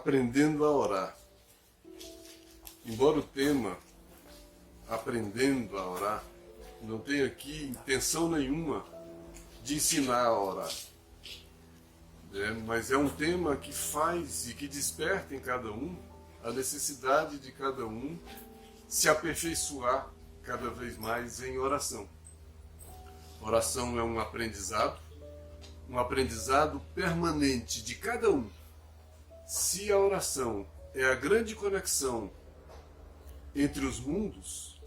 aprendendo a orar. Embora o tema aprendendo a orar não tenha aqui intenção nenhuma de ensinar a orar, mas é um tema que faz e que desperta em cada um a necessidade de cada um se aperfeiçoar cada vez mais em oração. Oração é um aprendizado permanente de cada um. Se a oração é a grande conexão entre os mundos,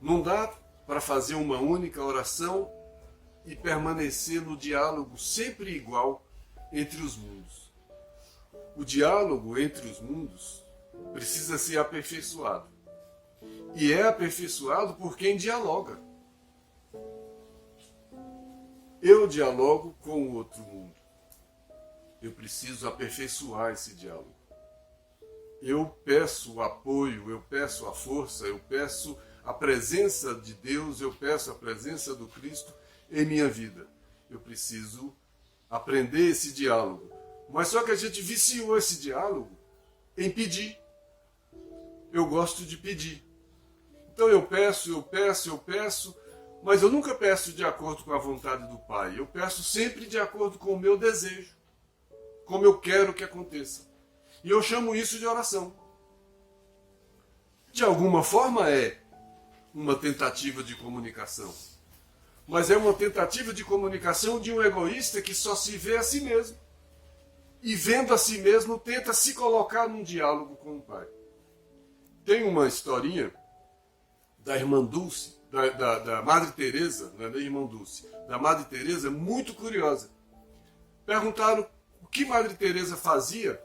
não dá para fazer uma única oração e permanecer no diálogo sempre igual entre os mundos. O diálogo entre os mundos precisa ser aperfeiçoado. E é aperfeiçoado por quem dialoga. Eu dialogo com o outro mundo. Eu preciso aperfeiçoar esse diálogo. Eu peço o apoio, eu peço a força, eu peço a presença de Deus, eu peço a presença do Cristo em minha vida. Eu preciso aprender esse diálogo. Mas só que a gente viciou esse diálogo em pedir. Eu gosto de pedir. Então eu peço, mas eu nunca peço de acordo com a vontade do Pai. Eu peço sempre de acordo com o meu desejo, como eu quero que aconteça. E eu chamo isso de oração. De alguma forma é uma tentativa de comunicação. Mas é uma tentativa de comunicação de um egoísta que só se vê a si mesmo. E vendo a si mesmo, tenta se colocar num diálogo com o Pai. Tem uma historinha da irmã Dulce, da Madre Teresa, não é da irmã Dulce, da Madre Teresa, muito curiosa. Perguntaram o que Madre Teresa fazia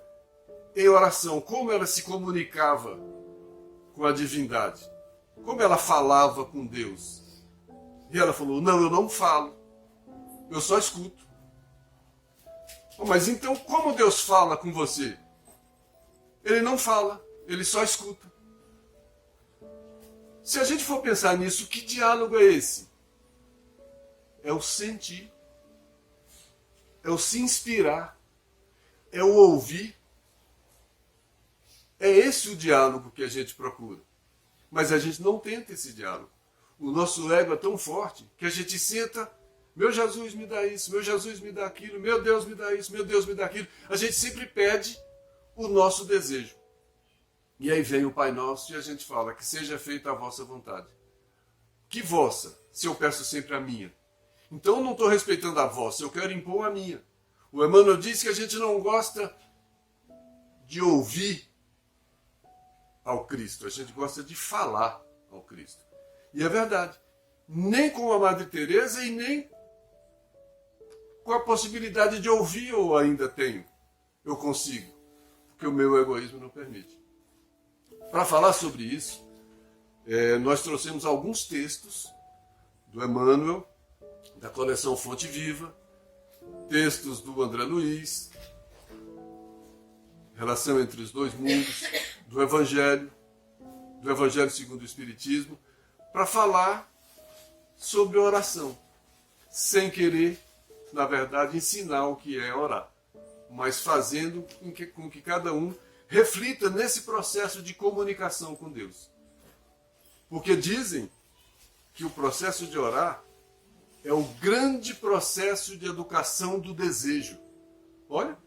em oração, como ela se comunicava com a divindade, como ela falava com Deus. E ela falou, não, eu não falo, eu só escuto. Mas então como Deus fala com você? Ele não fala, ele só escuta. Se a gente for pensar nisso, que diálogo é esse? É o sentir, é o se inspirar, é o ouvir. É esse o diálogo que a gente procura. Mas a gente não tenta esse diálogo. O nosso ego é tão forte que a gente senta, meu Jesus me dá isso, meu Jesus me dá aquilo, meu Deus me dá isso, meu Deus me dá aquilo. A gente sempre pede o nosso desejo. E aí vem o Pai Nosso e a gente fala que seja feita a vossa vontade. Que vossa, se eu peço sempre a minha? Então eu não estou respeitando a vossa, eu quero impor a minha. O Emmanuel diz que a gente não gosta de ouvir ao Cristo, a gente gosta de falar ao Cristo. E é verdade, nem com a Madre Teresa e nem com a possibilidade de ouvir eu ainda tenho, eu consigo, porque o meu egoísmo não permite. Para falar sobre isso, nós trouxemos alguns textos do Emmanuel, da coleção Fonte Viva, textos do André Luiz, relação entre os dois mundos, do Evangelho segundo o Espiritismo, para falar sobre oração, sem querer, na verdade, ensinar o que é orar, mas fazendo com que cada um reflita nesse processo de comunicação com Deus. Porque dizem que o processo de orar é o grande processo de educação do desejo. Olha,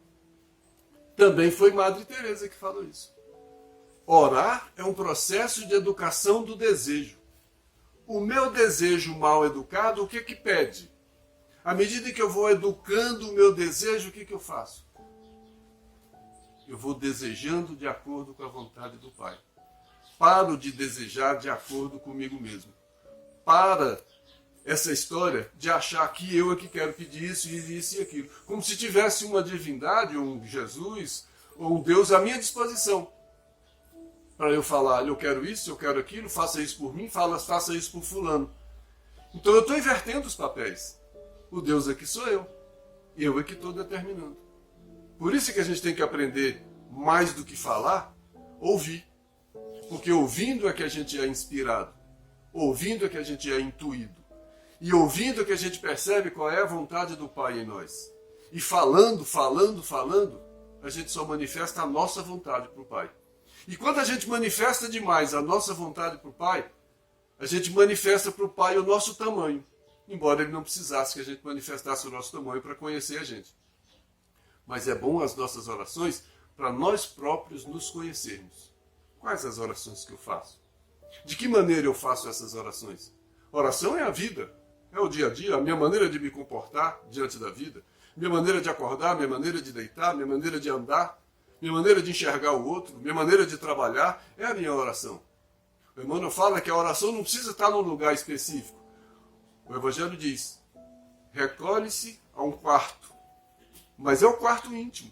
também foi Madre Teresa que falou isso. Orar é um processo de educação do desejo. O meu desejo mal educado, o que pede? À medida que eu vou educando o meu desejo, o que eu faço? Eu vou desejando de acordo com a vontade do Pai. Paro de desejar de acordo comigo mesmo. Para essa história de achar que eu é que quero pedir isso e aquilo. Como se tivesse uma divindade, ou um Jesus, ou um Deus à minha disposição. Para eu falar, eu quero isso, eu quero aquilo, faça isso por mim, faça isso por fulano. Então eu estou invertendo os papéis. O Deus aqui sou eu é que estou determinando. Por isso que a gente tem que aprender, mais do que falar, ouvir. Porque ouvindo é que a gente é inspirado. Ouvindo é que a gente é intuído. E ouvindo é que a gente percebe qual é a vontade do Pai em nós. E falando, a gente só manifesta a nossa vontade para o Pai. E quando a gente manifesta demais a nossa vontade para o Pai, a gente manifesta para o Pai o nosso tamanho, embora Ele não precisasse que a gente manifestasse o nosso tamanho para conhecer a gente. Mas é bom as nossas orações para nós próprios nos conhecermos. Quais as orações que eu faço? De que maneira eu faço essas orações? Oração é a vida, é o dia a dia, a minha maneira de me comportar diante da vida, minha maneira de acordar, minha maneira de deitar, minha maneira de andar, minha maneira de enxergar o outro, minha maneira de trabalhar, é a minha oração. O Emmanuel fala que a oração não precisa estar num lugar específico. O Evangelho diz, recolhe-se a um quarto, mas é o quarto íntimo,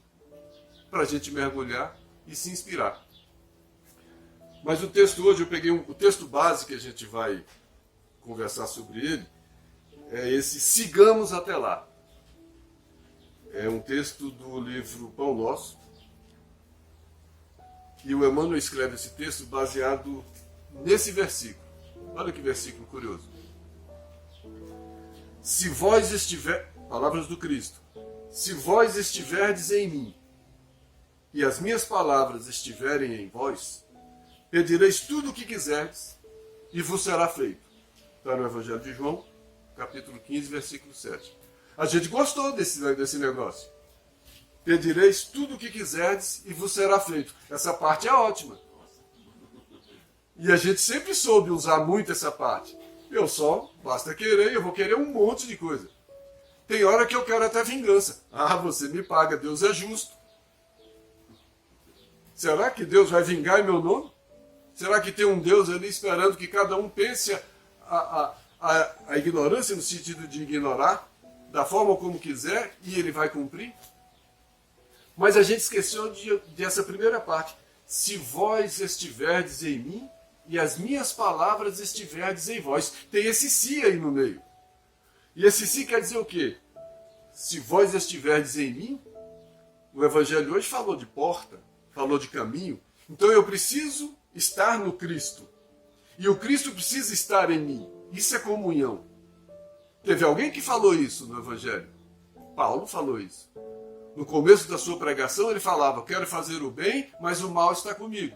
para a gente mergulhar e se inspirar. Mas o texto hoje, eu peguei o texto base que a gente vai conversar sobre ele, é esse Sigamos até lá. É um texto do livro Pão Nosso, e o Emmanuel escreve esse texto baseado nesse versículo. Olha que versículo curioso. Se vós estiver, palavras do Cristo, se vós estiverdes em mim, e as minhas palavras estiverem em vós, pedireis tudo o que quiserdes, e vos será feito. Está no Evangelho de João, capítulo 15, versículo 7. A gente gostou desse negócio. Pedireis tudo o que quiserdes, e vos será feito. Essa parte é ótima. E a gente sempre soube usar muito essa parte. Basta querer, eu vou querer um monte de coisa. Tem hora que eu quero até vingança. Ah, você me paga, Deus é justo. Será que Deus vai vingar em meu nome? Será que tem um Deus ali esperando que cada um pense a ignorância no sentido de ignorar, da forma como quiser, e ele vai cumprir? Mas a gente esqueceu dessa primeira parte. Se vós estiverdes em mim, e as minhas palavras estiverdes em vós. Tem esse se aí no meio. E esse se quer dizer o quê? Se vós estiverdes em mim, o Evangelho hoje falou de porta, falou de caminho. Então eu preciso estar no Cristo. E o Cristo precisa estar em mim. Isso é comunhão. Teve alguém que falou isso no Evangelho? Paulo falou isso. No começo da sua pregação ele falava, quero fazer o bem, mas o mal está comigo.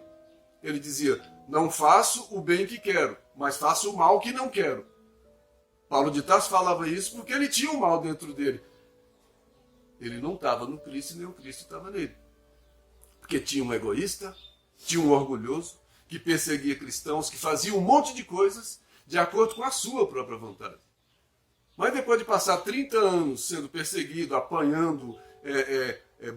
Ele dizia, não faço o bem que quero, mas faço o mal que não quero. Paulo de Tarso falava isso porque ele tinha o mal dentro dele. Ele não estava no Cristo, nem o Cristo estava nele. Porque tinha um egoísta, tinha um orgulhoso, que perseguia cristãos, que fazia um monte de coisas de acordo com a sua própria vontade. Mas depois de passar 30 anos sendo perseguido, apanhando,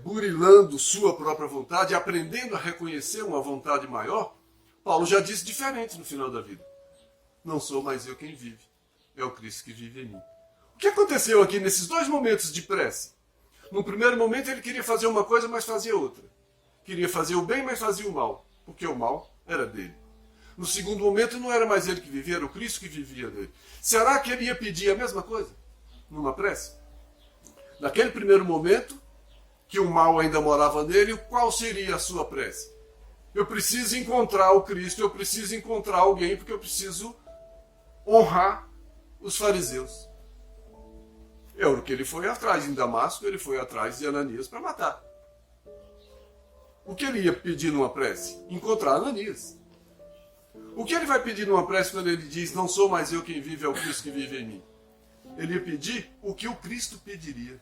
burilando sua própria vontade, aprendendo a reconhecer uma vontade maior, Paulo já disse diferente no final da vida. Não sou mais eu quem vive, é o Cristo que vive em mim. O que aconteceu aqui nesses dois momentos de prece? No primeiro momento ele queria fazer uma coisa, mas fazia outra. Queria fazer o bem, mas fazia o mal, porque o mal era dele. No segundo momento não era mais ele que vivia, era o Cristo que vivia nele. Será que ele ia pedir a mesma coisa numa prece? Naquele primeiro momento, que o mal ainda morava nele, qual seria a sua prece? Eu preciso encontrar o Cristo, eu preciso encontrar alguém, porque eu preciso honrar os fariseus. É o que ele foi atrás. Em Damasco, ele foi atrás de Ananias para matar. O que ele ia pedir numa prece? Encontrar Ananias. O que ele vai pedir numa prece quando ele diz, não sou mais eu quem vive, é o Cristo que vive em mim? Ele ia pedir o que o Cristo pediria.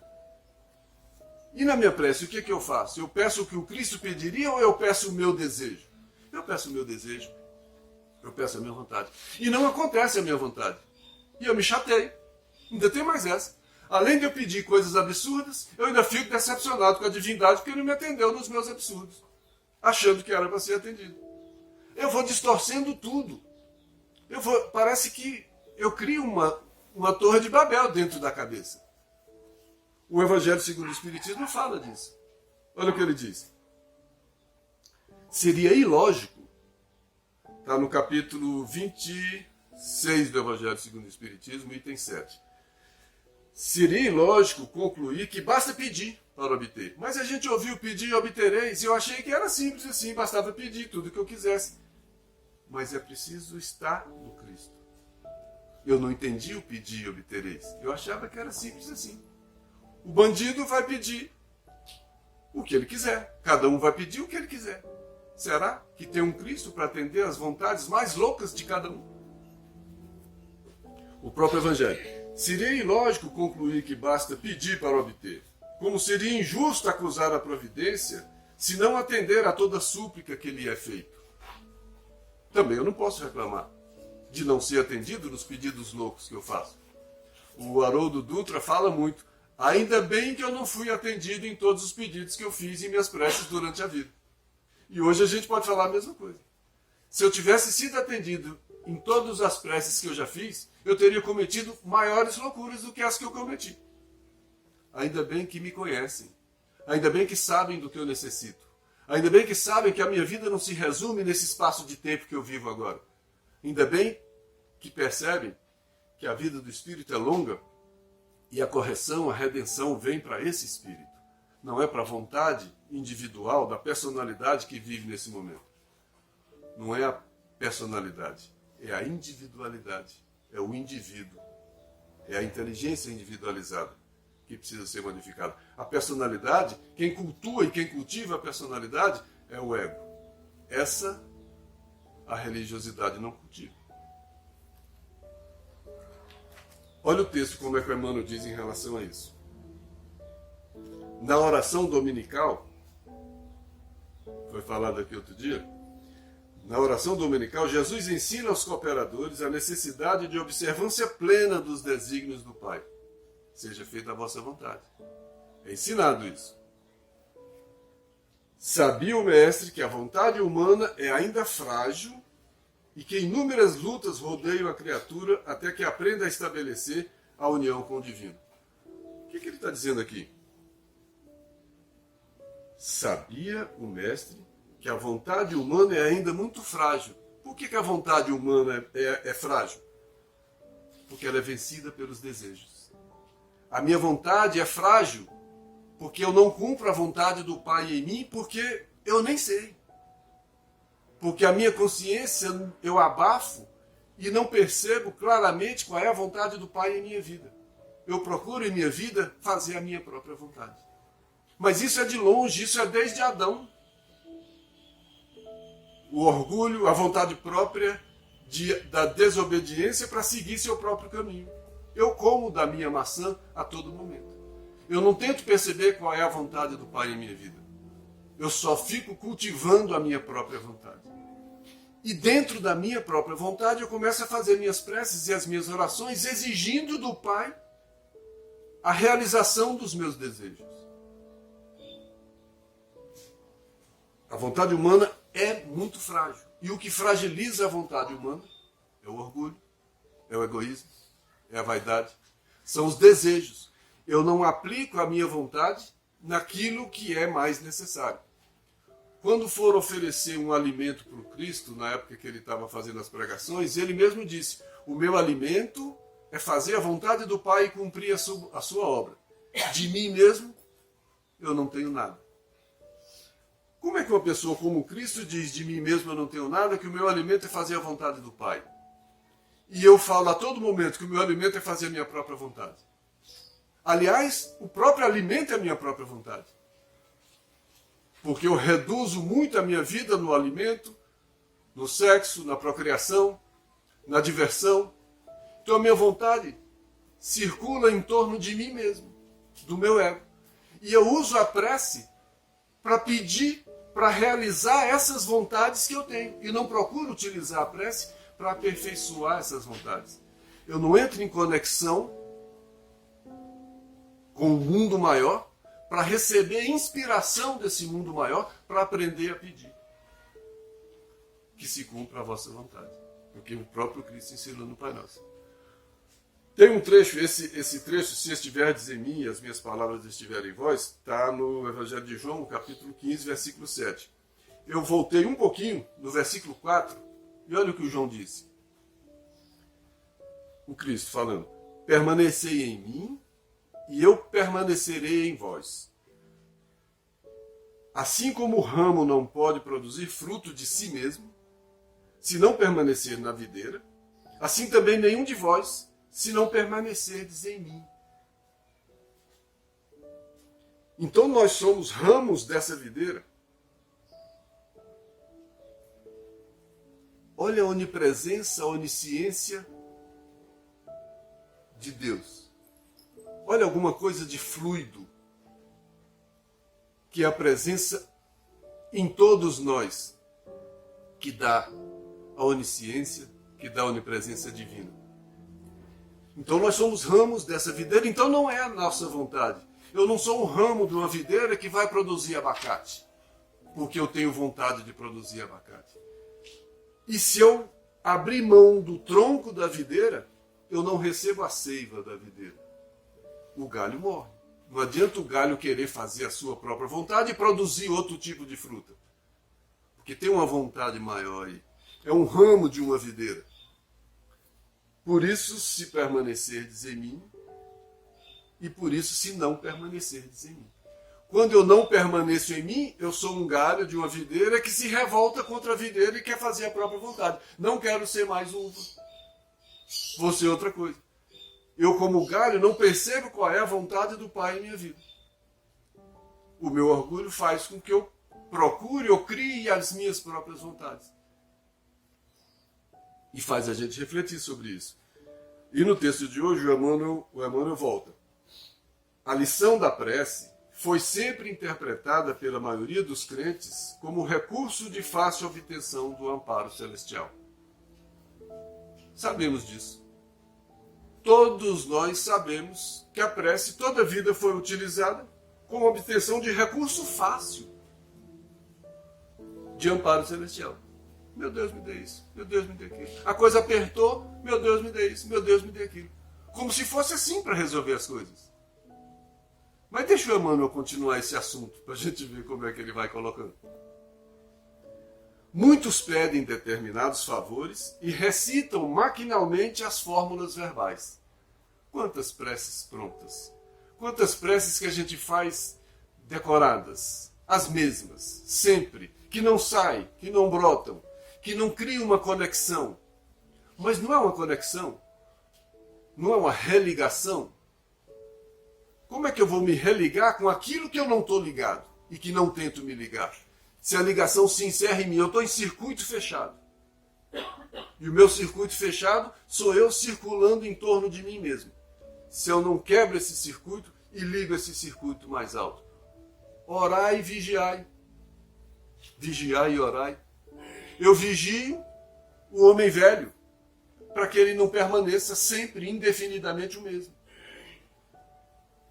E na minha prece, o que eu faço? Eu peço o que o Cristo pediria ou eu peço o meu desejo? Eu peço o meu desejo. Eu peço a minha vontade. E não acontece a minha vontade. E eu me chateio. Ainda tem mais essa. Além de eu pedir coisas absurdas, eu ainda fico decepcionado com a divindade porque ele não me atendeu nos meus absurdos, achando que era para ser atendido. Eu vou distorcendo tudo. Parece que eu crio uma torre de Babel dentro da cabeça. O Evangelho segundo o Espiritismo fala disso. Olha o que ele diz. Seria ilógico, está no capítulo 26 do Evangelho segundo o Espiritismo, item 7. Seria ilógico concluir que basta pedir para obter. Mas a gente ouviu pedir e obtereis, e eu achei que era simples assim, bastava pedir tudo o que eu quisesse. Mas é preciso estar no Cristo. Eu não entendi o pedir e obtereis. Eu achava que era simples assim. O bandido vai pedir o que ele quiser. Cada um vai pedir o que ele quiser. Será que tem um Cristo para atender às vontades mais loucas de cada um? O próprio Evangelho. Seria ilógico concluir que basta pedir para obter, como seria injusto acusar a providência se não atender a toda súplica que lhe é feita. Também eu não posso reclamar de não ser atendido nos pedidos loucos que eu faço. O Haroldo Dutra fala muito: ainda bem que eu não fui atendido em todos os pedidos que eu fiz em minhas preces durante a vida. E hoje a gente pode falar a mesma coisa. Se eu tivesse sido atendido em todas as preces que eu já fiz, eu teria cometido maiores loucuras do que as que eu cometi. Ainda bem que me conhecem. Ainda bem que sabem do que eu necessito. Ainda bem que sabem que a minha vida não se resume nesse espaço de tempo que eu vivo agora. Ainda bem que percebem que a vida do Espírito é longa e a correção, a redenção vem para esse Espírito. Não é para a vontade individual da personalidade que vive nesse momento. Não é a personalidade, é a individualidade, é o indivíduo, é a inteligência individualizada que precisa ser modificada. A personalidade, quem cultua e quem cultiva a personalidade é o ego. Essa a religiosidade não cultiva. Olha o texto como é que o Emmanuel diz em relação a isso. Na oração dominical, foi falado aqui outro dia, na oração dominical, Jesus ensina aos cooperadores a necessidade de observância plena dos desígnios do Pai. Seja feita a vossa vontade. É ensinado isso. Sabia o mestre que a vontade humana é ainda frágil e que inúmeras lutas rodeiam a criatura até que aprenda a estabelecer a união com o divino. O que ele está dizendo aqui? Sabia o mestre que a vontade humana é ainda muito frágil. Por que a vontade humana é frágil? Porque ela é vencida pelos desejos. A minha vontade é frágil porque eu não cumpro a vontade do Pai em mim, porque eu nem sei. Porque a minha consciência eu abafo e não percebo claramente qual é a vontade do Pai em minha vida. Eu procuro em minha vida fazer a minha própria vontade. Mas isso é de longe, isso é desde Adão. O orgulho, a vontade própria da desobediência para seguir seu próprio caminho. Eu como da minha maçã a todo momento. Eu não tento perceber qual é a vontade do Pai em minha vida. Eu só fico cultivando a minha própria vontade. E dentro da minha própria vontade eu começo a fazer minhas preces e as minhas orações exigindo do Pai a realização dos meus desejos. A vontade humana é muito frágil. E o que fragiliza a vontade humana é o orgulho, é o egoísmo, é a vaidade, são os desejos. Eu não aplico a minha vontade naquilo que é mais necessário. Quando for oferecer um alimento para o Cristo, na época que ele estava fazendo as pregações, ele mesmo disse: o meu alimento é fazer a vontade do Pai e cumprir a sua obra. De mim mesmo, eu não tenho nada. Como é que uma pessoa como Cristo diz: de mim mesmo eu não tenho nada, que o meu alimento é fazer a vontade do Pai? E eu falo a todo momento que o meu alimento é fazer a minha própria vontade. Aliás, o próprio alimento é a minha própria vontade. Porque eu reduzo muito a minha vida no alimento, no sexo, na procriação, na diversão. Então a minha vontade circula em torno de mim mesmo, do meu ego. E eu uso a prece para pedir, para realizar essas vontades que eu tenho. E não procuro utilizar a prece para aperfeiçoar essas vontades. Eu não entro em conexão com o mundo maior para receber inspiração desse mundo maior para aprender a pedir. Que se cumpra a vossa vontade. Porque o próprio Cristo ensinou no Pai Nosso. Tem um trecho, esse trecho, se estiverdes em mim e as minhas palavras estiverem em vós, está no Evangelho de João, capítulo 15, versículo 7. Eu voltei um pouquinho no versículo 4 e olha o que o João disse. O Cristo falando: permanecei em mim e eu permanecerei em vós. Assim como o ramo não pode produzir fruto de si mesmo, se não permanecer na videira, assim também nenhum de vós, se não permanecerdes em mim. Então nós somos ramos dessa videira. Olha a onipresença, a onisciência de Deus. Olha alguma coisa de fluido, que é a presença em todos nós, que dá a onisciência, que dá a onipresença divina. Então nós somos ramos dessa videira, então não é a nossa vontade. Eu não sou um ramo de uma videira que vai produzir abacate, porque eu tenho vontade de produzir abacate. E se eu abrir mão do tronco da videira, eu não recebo a seiva da videira. O galho morre. Não adianta o galho querer fazer a sua própria vontade e produzir outro tipo de fruta. Porque tem uma vontade maior aí. É um ramo de uma videira. Por isso, se permanecerdes em mim, e por isso, se não permanecerdes em mim. Quando eu não permaneço em mim, eu sou um galho de uma videira que se revolta contra a videira e quer fazer a própria vontade. Não quero ser mais uva. Vou ser outra coisa. Eu, como galho, não percebo qual é a vontade do Pai em minha vida. O meu orgulho faz com que eu procure ou crie as minhas próprias vontades. E faz a gente refletir sobre isso. E no texto de hoje, o Emmanuel volta. A lição da prece foi sempre interpretada pela maioria dos crentes como recurso de fácil obtenção do amparo celestial. Sabemos disso. Todos nós sabemos que a prece toda a vida foi utilizada como obtenção de recurso fácil de amparo celestial. Meu Deus, me dê isso. Meu Deus, me dê aquilo. A coisa apertou. Meu Deus, me dê isso. Meu Deus, me dê aquilo. Como se fosse assim para resolver as coisas. Mas deixa o Emmanuel continuar esse assunto para a gente ver como é que ele vai colocando. Muitos pedem determinados favores e recitam maquinalmente as fórmulas verbais. Quantas preces prontas. Quantas preces que a gente faz decoradas. As mesmas, sempre. Que não saem, que não brotam, que não criam uma conexão. Mas não é uma conexão. Não é uma religação. Como é que eu vou me religar com aquilo que eu não estou ligado e que não tento me ligar? Se a ligação se encerra em mim, eu estou em circuito fechado. E o meu circuito fechado sou eu circulando em torno de mim mesmo. Se eu não quebro esse circuito e ligo esse circuito mais alto. Orai e vigiai. Vigiai e orai. Eu vigio o homem velho para que ele não permaneça sempre, indefinidamente o mesmo.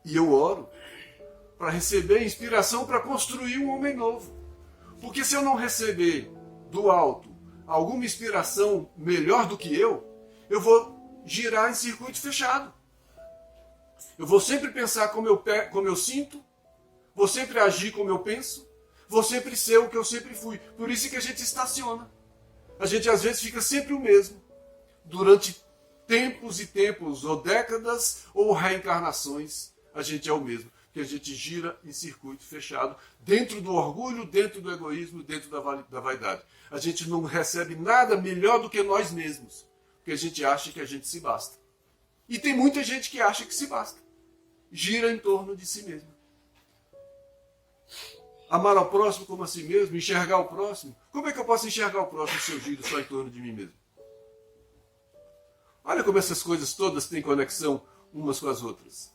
E eu oro para receber inspiração para construir um homem novo. Porque se eu não receber do alto alguma inspiração melhor do que eu vou girar em circuito fechado. Eu vou sempre pensar como eu sinto, vou sempre agir como eu penso, vou sempre ser o que eu sempre fui. Por isso que a gente estaciona. A gente às vezes fica sempre o mesmo. Durante tempos e tempos, ou décadas, ou reencarnações, a gente é o mesmo. Porque a gente gira em circuito fechado, dentro do orgulho, dentro do egoísmo, dentro da vaidade. A gente não recebe nada melhor do que nós mesmos, porque a gente acha que a gente se basta. E tem muita gente que acha que se basta. Gira em torno de si mesmo. Amar ao próximo como a si mesmo, enxergar o próximo. Como é que eu posso enxergar o próximo se eu giro só em torno de mim mesmo? Olha como essas coisas todas têm conexão umas com as outras.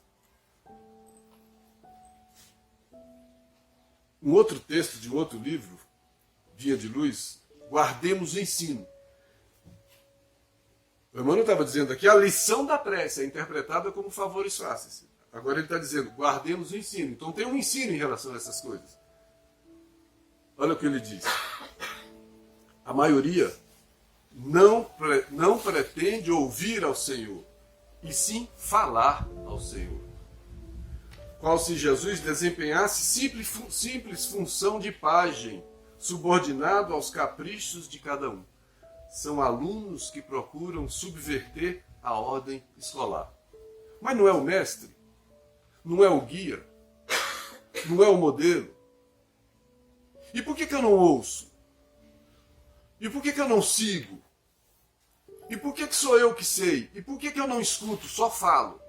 Um outro texto de um outro livro, Via de Luz, guardemos o ensino. O Emmanuel estava dizendo aqui, a lição da prece é interpretada como favores fáceis. Agora ele está dizendo, guardemos o ensino. Então tem um ensino em relação a essas coisas. Olha o que ele diz. A maioria não pretende ouvir ao Senhor, e sim falar ao Senhor. Qual se Jesus desempenhasse simples função de pajem, subordinado aos caprichos de cada um. São alunos que procuram subverter a ordem escolar. Mas não é o mestre, não é o guia, não é o modelo. E por que eu não ouço? E por que eu não sigo? E por que sou eu que sei? E por que eu não escuto, só falo?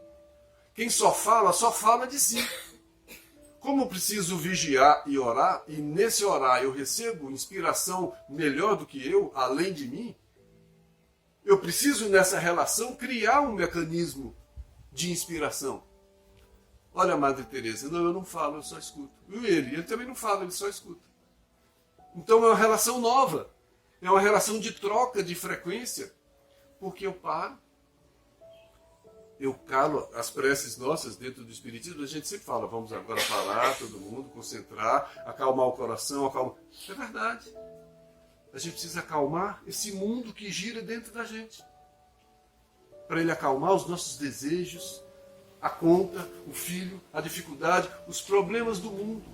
Quem só fala de si. Como eu preciso vigiar e orar, e nesse orar eu recebo inspiração melhor do que eu, além de mim, eu preciso nessa relação criar um mecanismo de inspiração. Olha a Madre Teresa, não, eu não falo, eu só escuto. E ele também não fala, ele só escuta. Então é uma relação nova, é uma relação de troca de frequência, porque eu paro, eu calo as preces nossas dentro do Espiritismo, a gente sempre fala, vamos agora parar, todo mundo, concentrar, acalmar o coração, acalmar. É verdade. A gente precisa acalmar esse mundo que gira dentro da gente. Para ele acalmar os nossos desejos, a conta, o filho, a dificuldade, os problemas do mundo.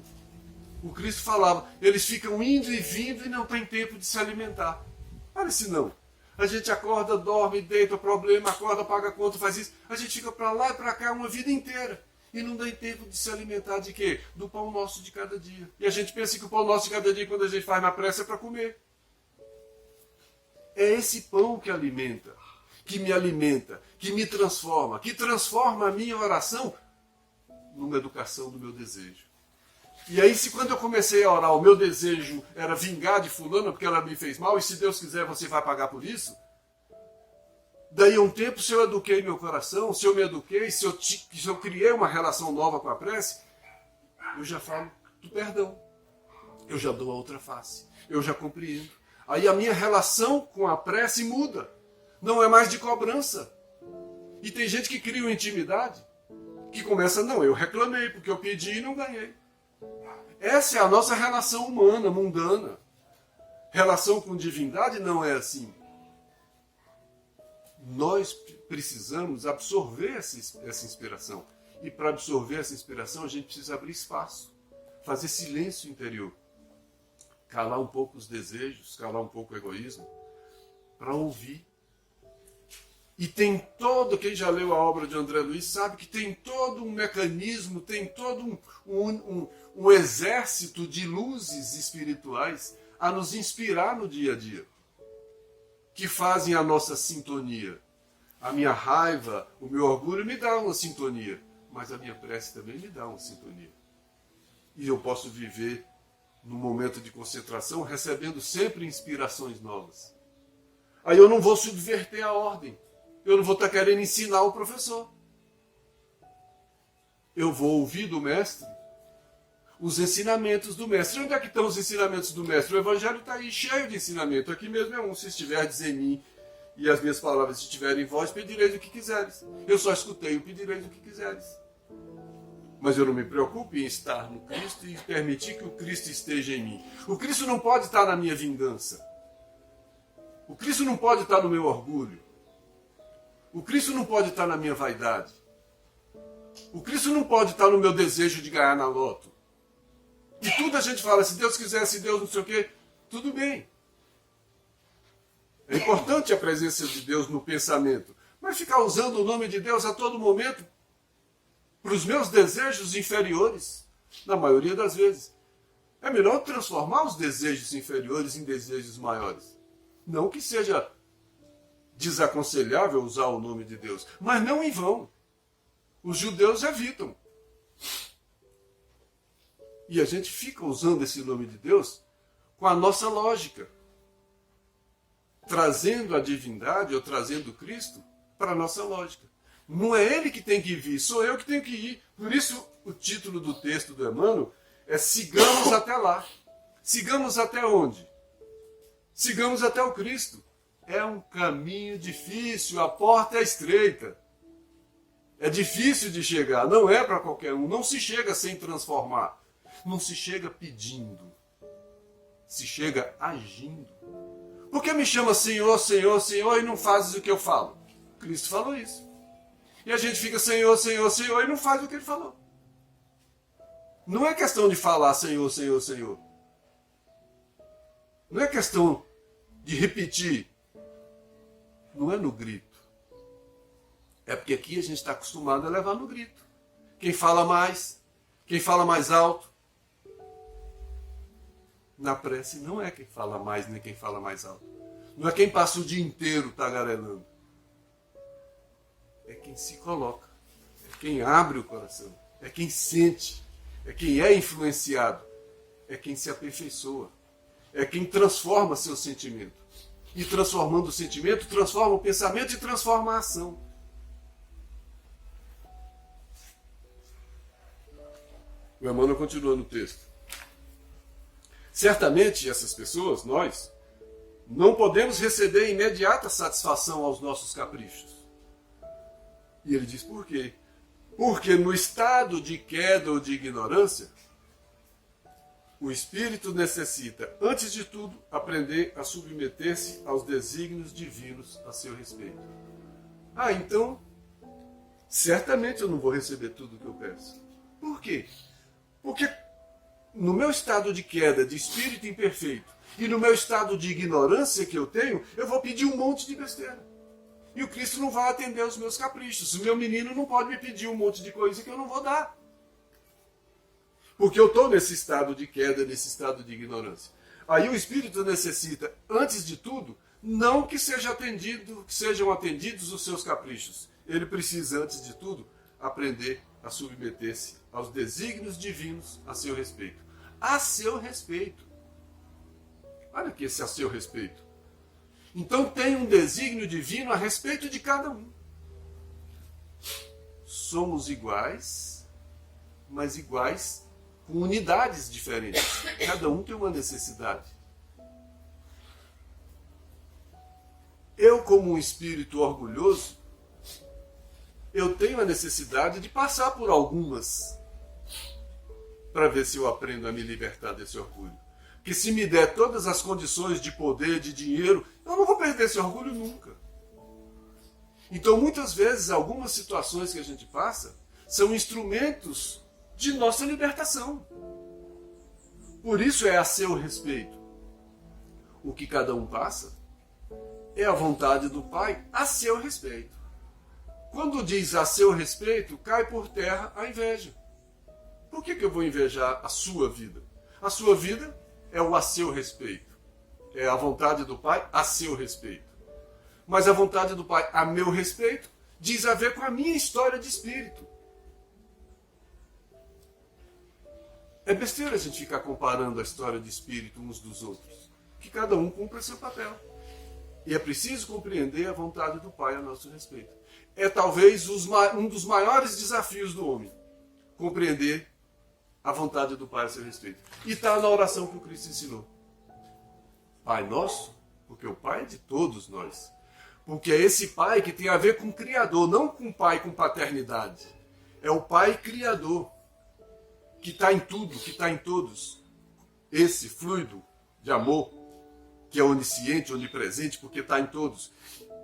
O Cristo falava, eles ficam indo e vindo e não tem tempo de se alimentar. Parece não. A gente acorda, dorme, deita o problema, acorda, paga a conta, faz isso. A gente fica para lá e para cá uma vida inteira. E não dá tempo de se alimentar de quê? Do pão nosso de cada dia. E a gente pensa que o pão nosso de cada dia, quando a gente faz na pressa, é para comer. É esse pão que alimenta, que me transforma, que transforma a minha oração numa educação do meu desejo. E aí, se quando eu comecei a orar, o meu desejo era vingar de fulano porque ela me fez mal, e se Deus quiser você vai pagar por isso, daí a um tempo, se eu eduquei meu coração, se eu me eduquei, se eu criei uma relação nova com a prece, eu já falo do perdão, eu já dou a outra face, eu já compreendo. Aí a minha relação com a prece muda, não é mais de cobrança. E tem gente que cria uma intimidade, que começa, não, eu reclamei porque eu pedi e não ganhei. Essa é a nossa relação humana, mundana. Relação com divindade não é assim. Nós precisamos absorver essa inspiração. E para absorver essa inspiração, a gente precisa abrir espaço, fazer silêncio interior, calar um pouco os desejos, calar um pouco o egoísmo, para ouvir. E tem todo, quem já leu a obra de André Luiz sabe que tem todo um mecanismo, tem todo um exército de luzes espirituais a nos inspirar no dia a dia, que fazem a nossa sintonia. A minha raiva, o meu orgulho me dá uma sintonia, mas a minha prece também me dá uma sintonia. E eu posso viver no momento de concentração recebendo sempre inspirações novas. Aí eu não vou subverter a ordem. Eu não vou estar querendo ensinar o professor. Eu vou ouvir do mestre os ensinamentos do mestre. Onde é que estão os ensinamentos do mestre? O Evangelho está aí cheio de ensinamento. Aqui mesmo é um, se estiverdes em mim e as minhas palavras estiverem em vós, pedireis o que quiseres. Eu só escutei o pedireis o que quiseres. Mas eu não me preocupo em estar no Cristo e permitir que o Cristo esteja em mim. O Cristo não pode estar na minha vingança. O Cristo não pode estar no meu orgulho. O Cristo não pode estar na minha vaidade. O Cristo não pode estar no meu desejo de ganhar na loto. E tudo a gente fala, se Deus quiser, se Deus não sei o quê, tudo bem. É importante a presença de Deus no pensamento. Mas ficar usando o nome de Deus a todo momento para os meus desejos inferiores, na maioria das vezes. É melhor transformar os desejos inferiores em desejos maiores. Não que seja desaconselhável usar o nome de Deus, mas não em vão. Os judeus evitam. E a gente fica usando esse nome de Deus com a nossa lógica, trazendo a divindade ou trazendo Cristo para a nossa lógica. Não é ele que tem que vir, sou eu que tenho que ir. Por isso o título do texto do Emmanuel é Sigamos até lá. Sigamos até onde? Sigamos até o Cristo. É um caminho difícil, a porta é estreita. É difícil de chegar, não é para qualquer um. Não se chega sem transformar. Não se chega pedindo. Se chega agindo. Por que me chama Senhor, Senhor, Senhor e não fazes o que eu falo? Cristo falou isso. E a gente fica Senhor, Senhor, Senhor e não faz o que ele falou. Não é questão de falar Senhor, Senhor, Senhor. Não é questão de repetir. Não é no grito. É porque aqui a gente está acostumado a levar no grito. Quem fala mais alto. Na prece não é quem fala mais nem quem fala mais alto. Não é quem passa o dia inteiro tagarelando. É quem se coloca. É quem abre o coração. É quem sente. é quem é influenciado, é quem se aperfeiçoa, é quem transforma seu sentimento. E transformando o sentimento, transforma o pensamento e transforma a ação. O Emmanuel continua no texto. Certamente essas pessoas, nós, não podemos receber imediata satisfação aos nossos caprichos. E ele diz por quê? Porque no estado de queda ou de ignorância, o espírito necessita, antes de tudo, aprender a submeter-se aos desígnios divinos a seu respeito. Então, certamente eu não vou receber tudo o que eu peço. Por quê? Porque no meu estado de queda, de espírito imperfeito, e no meu estado de ignorância que eu tenho, eu vou pedir um monte de besteira. E o Cristo não vai atender aos meus caprichos. O meu menino não pode me pedir um monte de coisa que eu não vou dar. Porque eu estou nesse estado de queda, nesse estado de ignorância. Aí o Espírito necessita, antes de tudo, não que sejam atendidos os seus caprichos. Ele precisa, antes de tudo, aprender a submeter-se aos desígnios divinos a seu respeito. A seu respeito. Olha aqui esse a seu respeito. Então tem um desígnio divino a respeito de cada um. Somos iguais, mas iguais com unidades diferentes. Cada um tem uma necessidade. Eu, como um espírito orgulhoso, eu tenho a necessidade de passar por algumas para ver se eu aprendo a me libertar desse orgulho. Que se me der todas as condições de poder, de dinheiro, eu não vou perder esse orgulho nunca. Então, muitas vezes, algumas situações que a gente passa são instrumentos de nossa libertação. Por isso é a seu respeito. O que cada um passa é a vontade do Pai a seu respeito. Quando diz a seu respeito, cai por terra a inveja. Por que eu vou invejar a sua vida? A sua vida é o a seu respeito. É a vontade do Pai a seu respeito. Mas a vontade do Pai a meu respeito diz a ver com a minha história de espírito. É besteira a gente ficar comparando a história de espírito uns dos outros. Que cada um cumpra seu papel. E é preciso compreender a vontade do Pai a nosso respeito. É talvez um dos maiores desafios do homem. Compreender a vontade do Pai a seu respeito. E está na oração que o Cristo ensinou. Pai nosso, porque o Pai é de todos nós. Porque é esse Pai que tem a ver com o Criador, não com o Pai com paternidade. É o Pai Criador, que está em tudo, que está em todos. Esse fluido de amor, que é onisciente, onipresente, porque está em todos.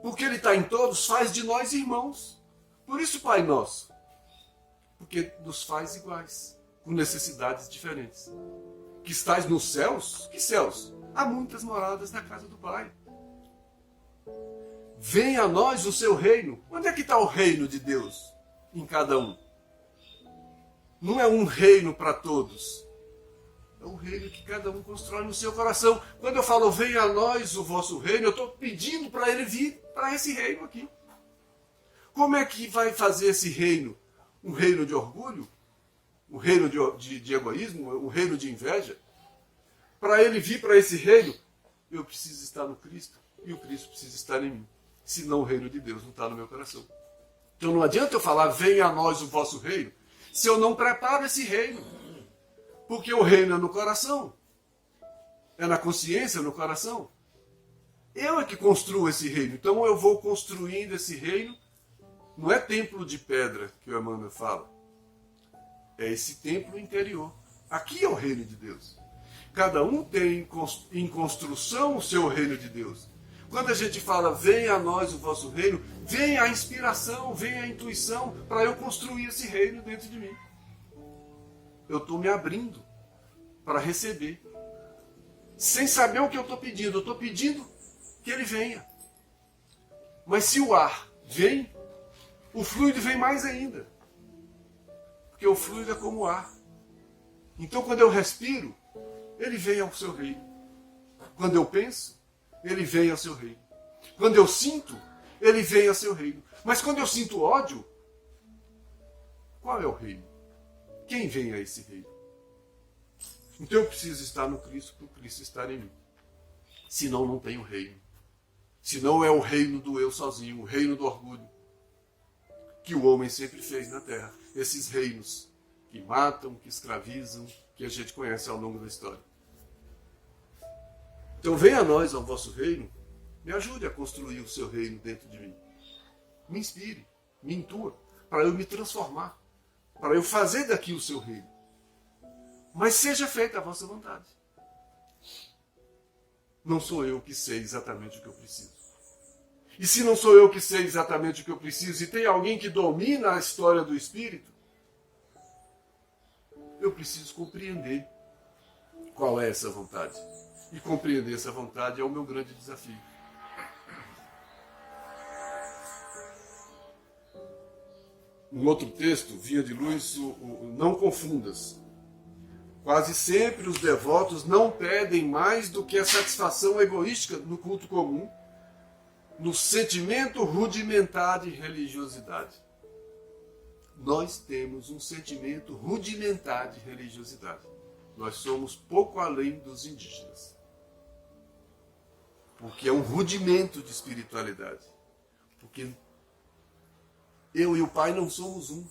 Porque Ele está em todos, faz de nós irmãos. Por isso Pai nosso. Porque nos faz iguais, com necessidades diferentes. Que estais nos céus? Que céus? Há muitas moradas na casa do Pai. Venha a nós o seu reino. Onde é que está o reino de Deus em cada um? Não é um reino para todos. É um reino que cada um constrói no seu coração. Quando eu falo, venha a nós o vosso reino, eu estou pedindo para ele vir para esse reino aqui. Como é que vai fazer esse reino? Um reino de orgulho? Um reino de egoísmo? Um reino de inveja? Para ele vir para esse reino, eu preciso estar no Cristo e o Cristo precisa estar em mim. Senão o reino de Deus não está no meu coração. Então não adianta eu falar, venha a nós o vosso reino, se eu não preparo esse reino. Porque o reino é no coração. É na consciência, no coração. Eu é que construo esse reino. Então eu vou construindo esse reino. Não é templo de pedra que o Emmanuel fala. É esse templo interior. Aqui é o reino de Deus. Cada um tem em construção o seu reino de Deus. Quando a gente fala, venha a nós o vosso reino, vem a inspiração, vem a intuição para eu construir esse reino dentro de mim. Eu estou me abrindo para receber. Sem saber o que eu estou pedindo. Eu estou pedindo que ele venha. Mas se o ar vem, o fluido vem mais ainda. Porque o fluido é como o ar. Então quando eu respiro, ele vem ao seu reino. Quando eu penso, ele vem ao seu reino. Quando eu sinto, ele vem ao seu reino. Mas quando eu sinto ódio, qual é o reino? Quem vem a esse reino? Então eu preciso estar no Cristo para o Cristo estar em mim. Senão não tem o reino. Senão é o reino do eu sozinho, o reino do orgulho, que o homem sempre fez na terra. Esses reinos que matam, que escravizam, que a gente conhece ao longo da história. Então venha a nós, ao vosso reino, me ajude a construir o seu reino dentro de mim. Me inspire, me intua, para eu me transformar, para eu fazer daqui o seu reino. Mas seja feita a vossa vontade. Não sou eu que sei exatamente o que eu preciso. E se não sou eu que sei exatamente o que eu preciso, e tem alguém que domina a história do Espírito, eu preciso compreender qual é essa vontade. E compreender essa vontade é o meu grande desafio. Um outro texto, Vinha de Luz, não confundas. Quase sempre os devotos não pedem mais do que a satisfação egoística no culto comum, no sentimento rudimentar de religiosidade. Nós temos um sentimento rudimentar de religiosidade. Nós somos pouco além dos indígenas. Porque é um rudimento de espiritualidade. Porque eu e o Pai não somos um,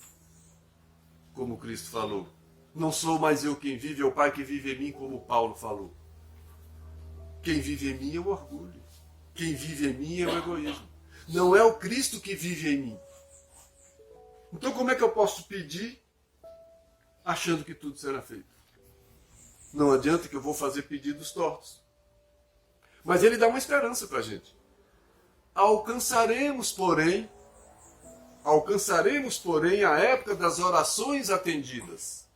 como Cristo falou. Não sou mais eu quem vive, é o Pai que vive em mim, como Paulo falou. Quem vive em mim é o orgulho. Quem vive em mim é o egoísmo. Não é o Cristo que vive em mim. Então como é que eu posso pedir achando que tudo será feito? Não adianta que eu vou fazer pedidos tortos. Mas ele dá uma esperança para a gente. Alcançaremos, porém, a época das orações atendidas.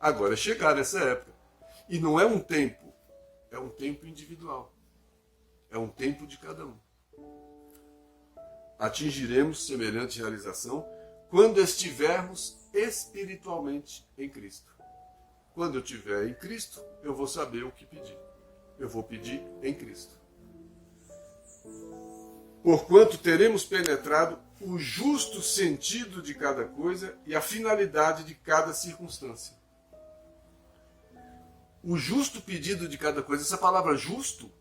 Agora é chegar essa época. E não é um tempo, é um tempo individual. É um tempo de cada um. Atingiremos semelhante realização quando estivermos espiritualmente em Cristo. Quando eu estiver em Cristo, eu vou saber o que pedir. Eu vou pedir em Cristo. Porquanto teremos penetrado o justo sentido de cada coisa e a finalidade de cada circunstância. O justo pedido de cada coisa, essa palavra justo,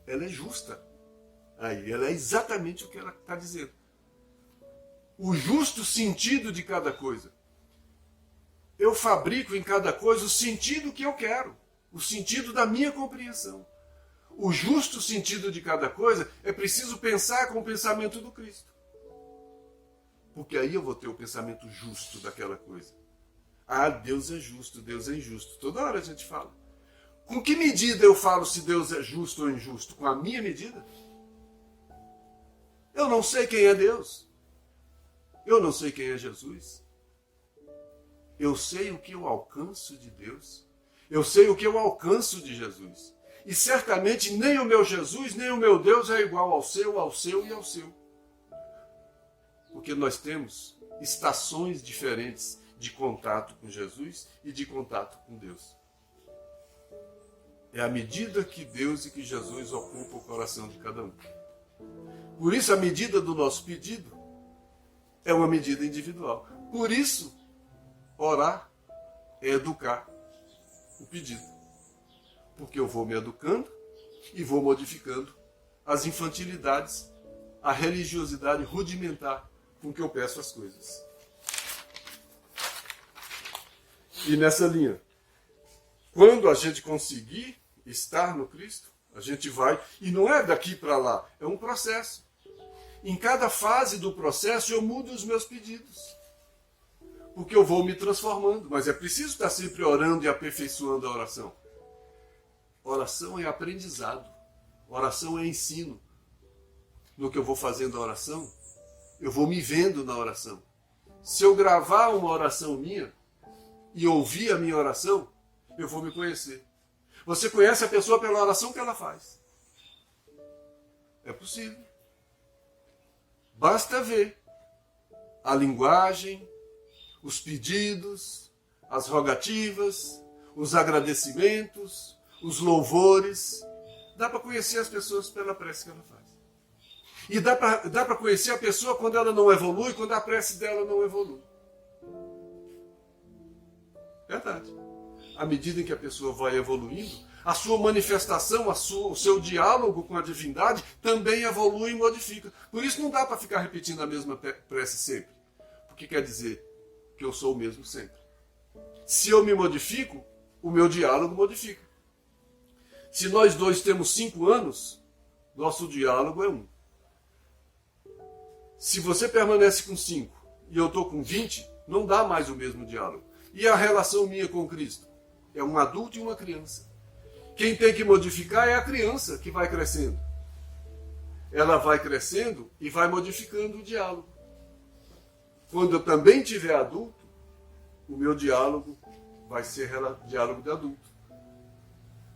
ela é justa. Aí, ela é exatamente o que ela está dizendo. O justo sentido de cada coisa. Eu fabrico em cada coisa o sentido que eu quero, o sentido da minha compreensão. O justo sentido de cada coisa é preciso pensar com o pensamento do Cristo. Porque aí eu vou ter o pensamento justo daquela coisa. Ah, Deus é justo, Deus é injusto. Toda hora a gente fala. Com que medida eu falo se Deus é justo ou injusto? Com a minha medida? Eu não sei quem é Deus. Eu não sei quem é Jesus. Eu sei o que eu alcanço de Deus. Eu sei o que eu alcanço de Jesus. E certamente nem o meu Jesus, nem o meu Deus é igual ao seu e ao seu. Porque nós temos estações diferentes de contato com Jesus e de contato com Deus. É a medida que Deus e que Jesus ocupam o coração de cada um. Por isso a medida do nosso pedido é uma medida individual. Por isso, orar é educar o pedido. Porque eu vou me educando e vou modificando as infantilidades, a religiosidade rudimentar com que eu peço as coisas. E nessa linha, quando a gente conseguir estar no Cristo, a gente vai, e não é daqui para lá, é um processo. Em cada fase do processo eu mudo os meus pedidos. Porque eu vou me transformando, mas é preciso estar sempre orando e aperfeiçoando a oração. Oração é aprendizado, oração é ensino. No que eu vou fazendo a oração, eu vou me vendo na oração. Se eu gravar uma oração minha e ouvir a minha oração, eu vou me conhecer. Você conhece a pessoa pela oração que ela faz. É possível. Basta ver a linguagem, os pedidos, as rogativas, os agradecimentos, os louvores. Dá para conhecer as pessoas pela prece que ela faz. E dá para conhecer a pessoa quando ela não evolui, quando a prece dela não evolui. Verdade. À medida em que a pessoa vai evoluindo, a sua manifestação, o seu diálogo com a divindade também evolui e modifica. Por isso não dá para ficar repetindo a mesma prece sempre. Porque quer dizer que eu sou o mesmo sempre. Se eu me modifico, o meu diálogo modifica. Se nós dois temos 5 anos, nosso diálogo é 1. Se você permanece com 5 e eu estou com 20, não dá mais o mesmo diálogo. E a relação minha com Cristo? É um adulto e uma criança. Quem tem que modificar é a criança que vai crescendo. Ela vai crescendo e vai modificando o diálogo. Quando eu também tiver adulto, o meu diálogo vai ser diálogo de adulto.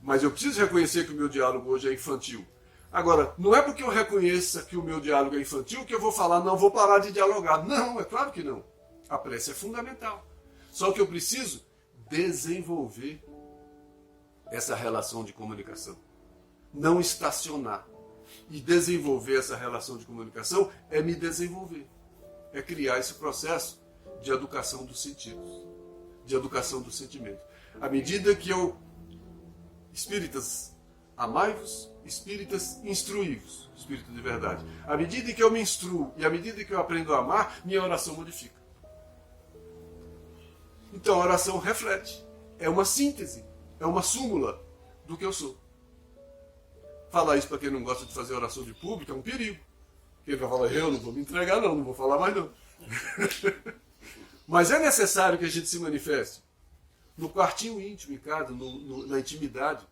Mas eu preciso reconhecer que o meu diálogo hoje é infantil. Agora, não é porque eu reconheça que o meu diálogo é infantil que eu vou falar, não, vou parar de dialogar. Não, é claro que não. A prece é fundamental. Só que eu preciso desenvolver essa relação de comunicação. Não estacionar. E desenvolver essa relação de comunicação é me desenvolver. É criar esse processo de educação dos sentidos. De educação do sentimento. À medida que eu... Espíritas, amai-vos, espíritas, instruí-vos. Espírito de verdade. À medida que eu me instruo e à medida que eu aprendo a amar, minha oração modifica. Então a oração reflete. É uma síntese. É uma súmula do que eu sou. Falar isso para quem não gosta de fazer oração de público é um perigo. Quem vai falar, eu não vou me entregar não vou falar mais não. Mas é necessário que a gente se manifeste. No quartinho íntimo, em casa, na intimidade.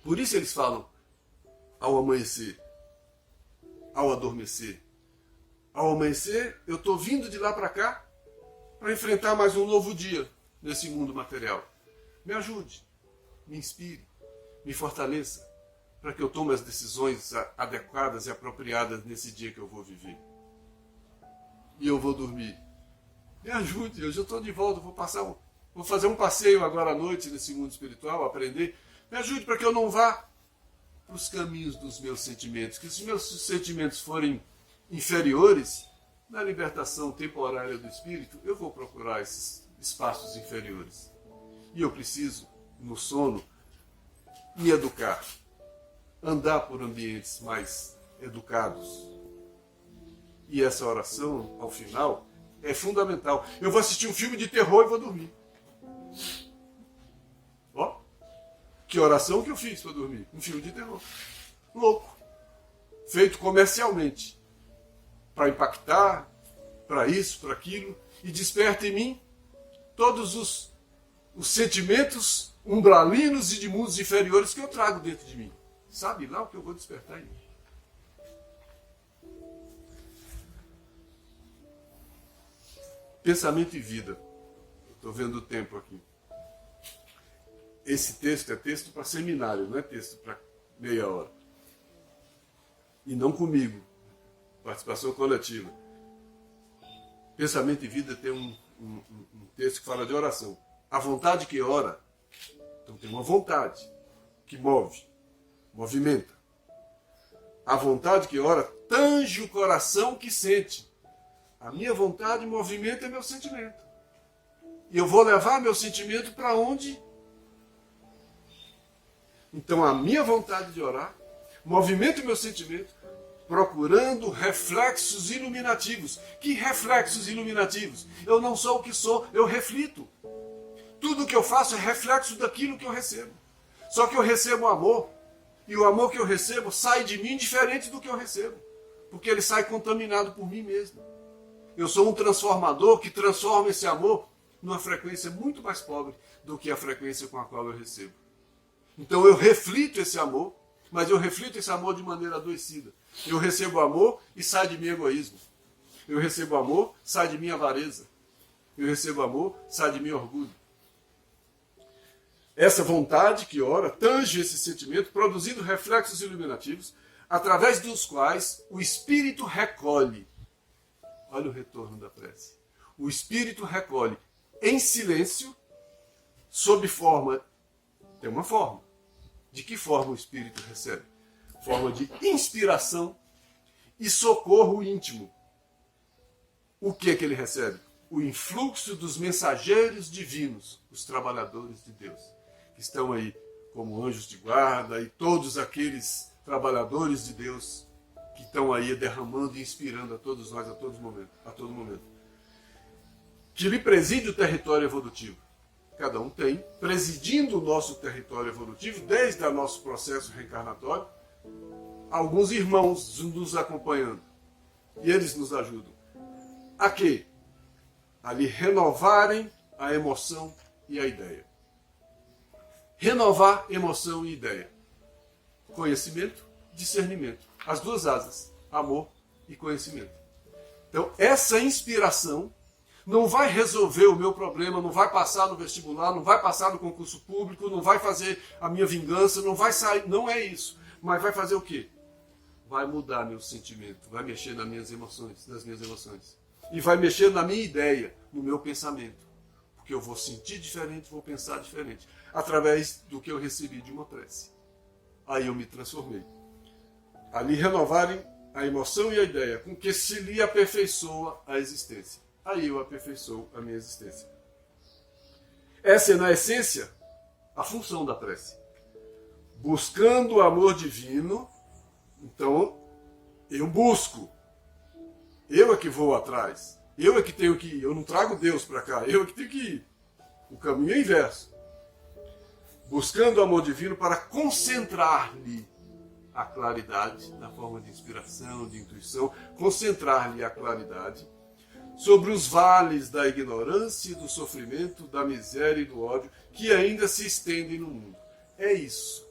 Por isso eles falam ao amanhecer, ao adormecer. Ao amanhecer, eu estou vindo de lá para cá para enfrentar mais um novo dia nesse mundo material. Me ajude, me inspire, me fortaleça, para que eu tome as decisões adequadas e apropriadas nesse dia que eu vou viver. E eu vou dormir. Me ajude, eu já estou de volta, vou fazer um passeio agora à noite nesse mundo espiritual, aprender. Me ajude para que eu não vá para os caminhos dos meus sentimentos. Que se os meus sentimentos forem inferiores, na libertação temporária do espírito, eu vou procurar esses espaços inferiores. E eu preciso, no sono, me educar. Andar por ambientes mais educados. E essa oração, ao final, é fundamental. Eu vou assistir um filme de terror e vou dormir. Ó, que oração que eu fiz para dormir? Um filme de terror. Louco. Feito comercialmente. Para impactar, para isso, para aquilo. E desperta em mim todos os sentimentos umbralinos e de mundos inferiores que eu trago dentro de mim. Sabe lá o que eu vou despertar em mim. Pensamento e vida. Estou vendo o tempo aqui. Esse texto é texto para seminário, não é texto para meia hora. E não comigo. Participação coletiva. Pensamento e vida tem um texto que fala de oração. A vontade que ora, então tem uma vontade que move, movimenta. A vontade que ora tange o coração que sente. A minha vontade movimenta meu sentimento. E eu vou levar meu sentimento para onde? Então a minha vontade de orar movimenta o meu sentimento, procurando reflexos iluminativos. Que reflexos iluminativos? Eu não sou o que sou, eu reflito. Tudo que eu faço é reflexo daquilo que eu recebo. Só que eu recebo amor, e o amor que eu recebo sai de mim diferente do que eu recebo, porque ele sai contaminado por mim mesmo. Eu sou um transformador que transforma esse amor numa frequência muito mais pobre do que a frequência com a qual eu recebo. Então eu reflito esse amor, mas eu reflito esse amor de maneira adoecida. Eu recebo amor e sai de mim egoísmo. Eu recebo amor, sai de mim avareza. Eu recebo amor, sai de mim orgulho. Essa vontade que ora tange esse sentimento, produzindo reflexos iluminativos, através dos quais o Espírito recolhe. Olha o retorno da prece. O Espírito recolhe em silêncio, sob forma. Tem uma forma. De que forma o Espírito recebe? Forma de inspiração e socorro íntimo. O que ele recebe? o influxo dos mensageiros divinos, os trabalhadores de Deus, que estão aí como anjos de guarda e todos aqueles trabalhadores de Deus que estão aí derramando e inspirando a todos nós a todo momento. Que lhe preside o território evolutivo. Cada um tem, presidindo o nosso território evolutivo, desde o nosso processo reencarnatório, alguns irmãos nos acompanhando. E eles nos ajudam. A quê? A lhe renovarem a emoção e a ideia. Renovar emoção e ideia. Conhecimento, discernimento. As duas asas, amor e conhecimento. Então, essa inspiração não vai resolver o meu problema, não vai passar no vestibular, não vai passar no concurso público, não vai fazer a minha vingança, não vai sair, não é isso. Mas vai fazer o quê? Vai mudar meu sentimento, vai mexer nas minhas emoções. E vai mexer na minha ideia, no meu pensamento. Porque eu vou sentir diferente, vou pensar diferente. Através do que eu recebi de uma prece. Aí eu me transformei. Ali renovarem a emoção e a ideia, com que se lhe aperfeiçoa a existência. Aí eu aperfeiçoo a minha existência. Essa é, na essência, a função da prece. Buscando o amor divino, então eu busco. Eu é que vou atrás. Eu é que tenho que ir. Eu não trago Deus para cá. Eu é que tenho que ir. O caminho é inverso. Buscando o amor divino para concentrar-lhe a claridade, na forma de inspiração, de intuição, concentrar-lhe a claridade sobre os vales da ignorância e do sofrimento, da miséria e do ódio que ainda se estendem no mundo. É isso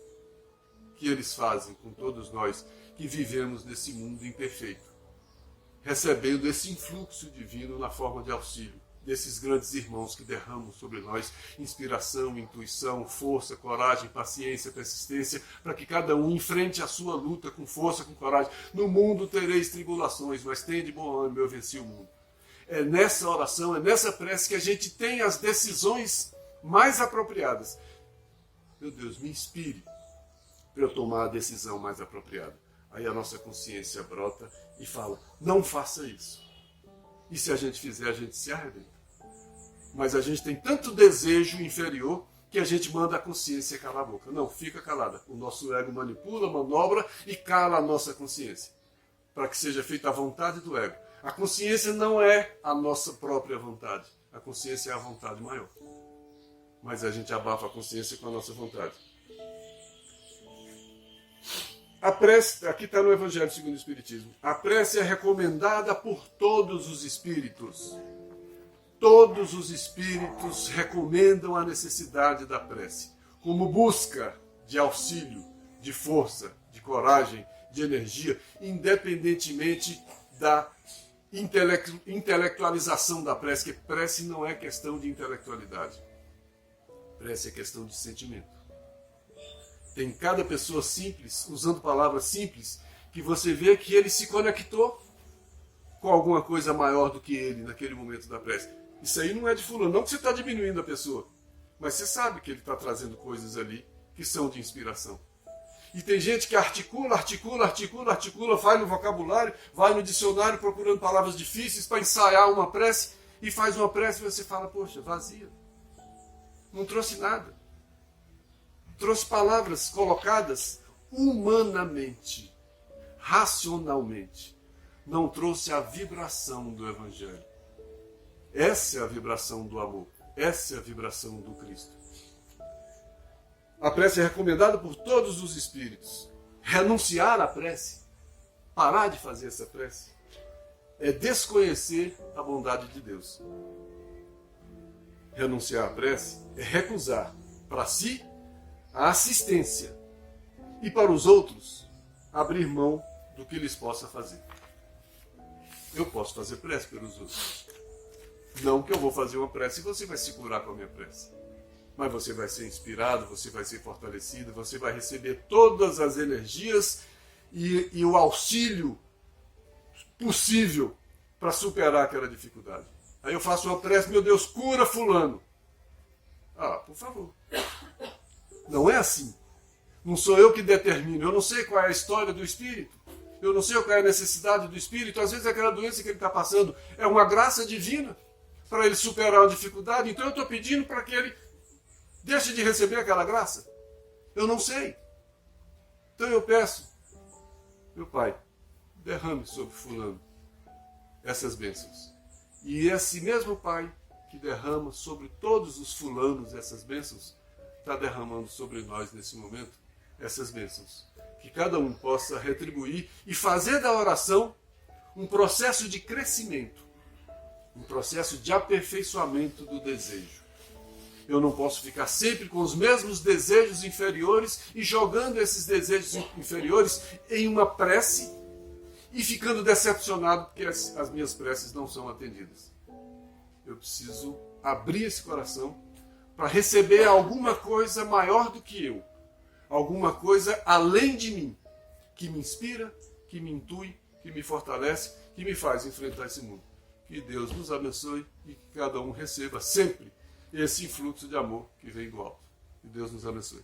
que eles fazem com todos nós que vivemos nesse mundo imperfeito, recebendo esse influxo divino na forma de auxílio desses grandes irmãos que derramam sobre nós inspiração, intuição, força, coragem, paciência, persistência, para que cada um enfrente a sua luta com força, com coragem. No mundo tereis tribulações, mas tende bom ânimo, eu venci o mundo. É nessa oração, é nessa prece que a gente tem as decisões mais apropriadas. Meu Deus, me inspire para eu tomar a decisão mais apropriada. Aí a nossa consciência brota e fala, não faça isso. E se a gente fizer, a gente se arrebenta. Mas a gente tem tanto desejo inferior que a gente manda a consciência calar a boca. Não, fica calada. O nosso ego manipula, manobra e cala a nossa consciência. Para que seja feita a vontade do ego. A consciência não é a nossa própria vontade. A consciência é a vontade maior. Mas a gente abafa a consciência com a nossa vontade. A prece, aqui está no Evangelho segundo o Espiritismo. A prece é recomendada por todos os espíritos. Todos os espíritos recomendam a necessidade da prece, como busca de auxílio, de força, de coragem, de energia, independentemente da intelectualização da prece, que prece não é questão de intelectualidade. Prece é questão de sentimento. Tem cada pessoa simples, usando palavras simples, que você vê que ele se conectou com alguma coisa maior do que ele naquele momento da prece. Isso aí não é de fulano, não que você está diminuindo a pessoa, mas você sabe que ele está trazendo coisas ali que são de inspiração. E tem gente que articula, vai no vocabulário, vai no dicionário procurando palavras difíceis para ensaiar uma prece, e faz uma prece e você fala, poxa, vazia. Não trouxe nada. Trouxe palavras colocadas humanamente, racionalmente. Não trouxe a vibração do Evangelho. Essa é a vibração do amor. Essa é a vibração do Cristo. A prece é recomendada por todos os espíritos. Renunciar à prece, parar de fazer essa prece, é desconhecer a bondade de Deus. Renunciar à prece é recusar para si a assistência e para os outros abrir mão do que lhes possa fazer. Eu posso fazer prece pelos outros. Não que eu vou fazer uma prece e você vai se curar com a minha prece. Mas você vai ser inspirado, você vai ser fortalecido, você vai receber todas as energias e o auxílio possível para superar aquela dificuldade. Aí eu faço uma prece, meu Deus, cura fulano. Ah, por favor. Não é assim. Não sou eu que determino. Eu não sei qual é a história do espírito. Eu não sei qual é a necessidade do espírito. Às vezes aquela doença que ele está passando é uma graça divina para ele superar a dificuldade, então eu estou pedindo para que ele deixe de receber aquela graça? Eu não sei. Então eu peço, meu Pai, derrame sobre fulano essas bênçãos. E esse mesmo Pai que derrama sobre todos os fulanos essas bênçãos, está derramando sobre nós nesse momento essas bênçãos. Que cada um possa retribuir e fazer da oração um processo de crescimento, um processo de aperfeiçoamento do desejo. Eu não posso ficar sempre com os mesmos desejos inferiores e jogando esses desejos inferiores em uma prece e ficando decepcionado porque as minhas preces não são atendidas. Eu preciso abrir esse coração para receber alguma coisa maior do que eu, alguma coisa além de mim, que me inspira, que me intui, que me fortalece, que me faz enfrentar esse mundo. Que Deus nos abençoe e que cada um receba sempre esse influxo de amor que vem do alto. Que Deus nos abençoe.